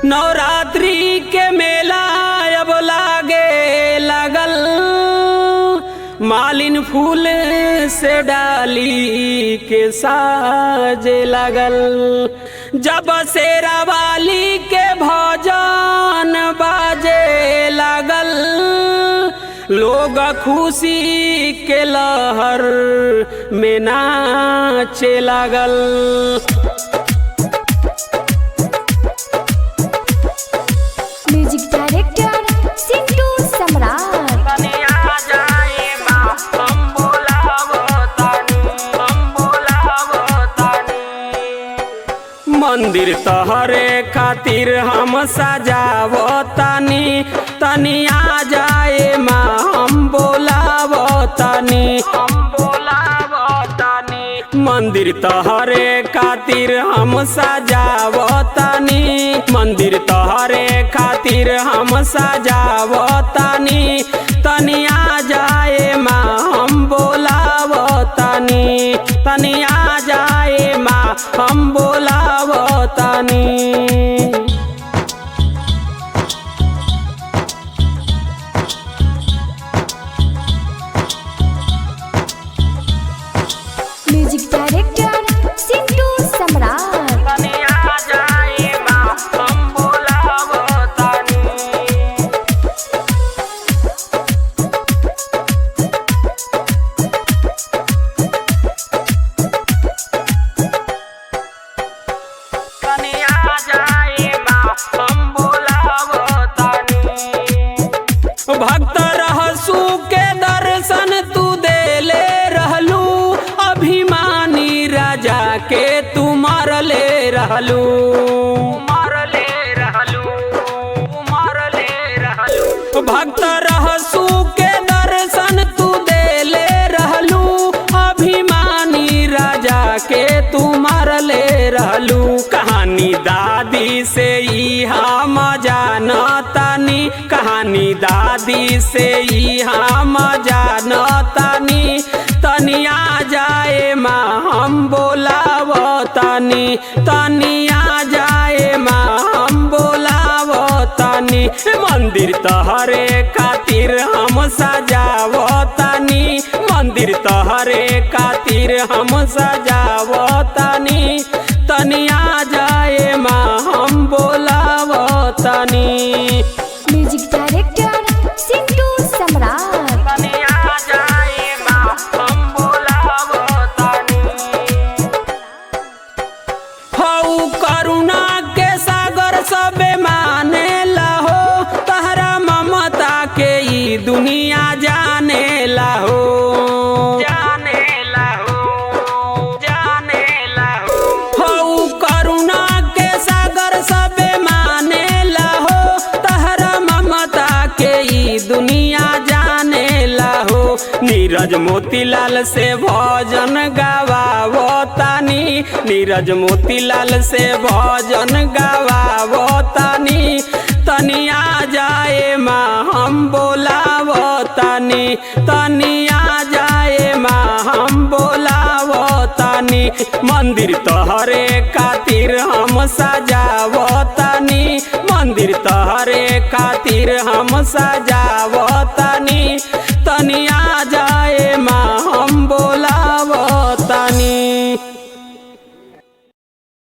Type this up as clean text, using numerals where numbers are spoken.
नवरात्रि के मेला अब लागे लगल, मालिन फूल से डाली के साजे लगल। जब शेरा वाली के भजन बाजे लगल, लोग खुशी के लहर में नाचे लगल। म्यूजिक डायरेक्टर सिंटू सम्राट। मंदिर तहरे खातिर हम सजावतानी, तनिया जाए माँ हम बोलावतानी। मंदिर तहरे खातिर हम सजावतानी, मंदिर तहरे खातिर हम सजावतानी, तनिया जाए माँ हम बोलावतानी, तनिया जाए माँ हम बोलावतानी। म्यूजिक डायरेक्टर सिंटू सम्राट। भक्त रहसू के दर्शन तू देले रहलू, अभिमानी राजा के तू मारले रहलू। भक्त रहसू के दर्शन तू देले रहलू, अभिमानी राजा के तू मारले रहलू। कहानी दादी से ई हम जानतानी, कहानी दादी से ई हम जानतानी, तनिया जाए माँ हम बोलावतानी, तनिया जाए माँ हम बोलावतानी। मंदिर तहरे खातिर हम सजावतानी, मंदिर तहरे खातिर हम सजावतानी, तनिया जाए माँ हम बोलावतानी। म्यूजिक डायरेक्टर सिंटू सम्राट। हऊ करुणा के सागर सबे माने लहो, तहरा ममता के ई दुनिया जाने लहो। हऊ करुणा के सागर सबे माने लहो, तहरा ममता के ई दुनिया जाने लहो। नीरज मोतीलाल से भजन गवावतानी, नीरज मोतीलाल से भजन गवावतानी, तनिया जाए माँ हम बोलावतानी, तनिया जाए माँ हम बोलावतानी। मंदिर तहरे खातिर हम सजावतानी, मंदिर तहरे खातिर हम सजावतानी, तनिया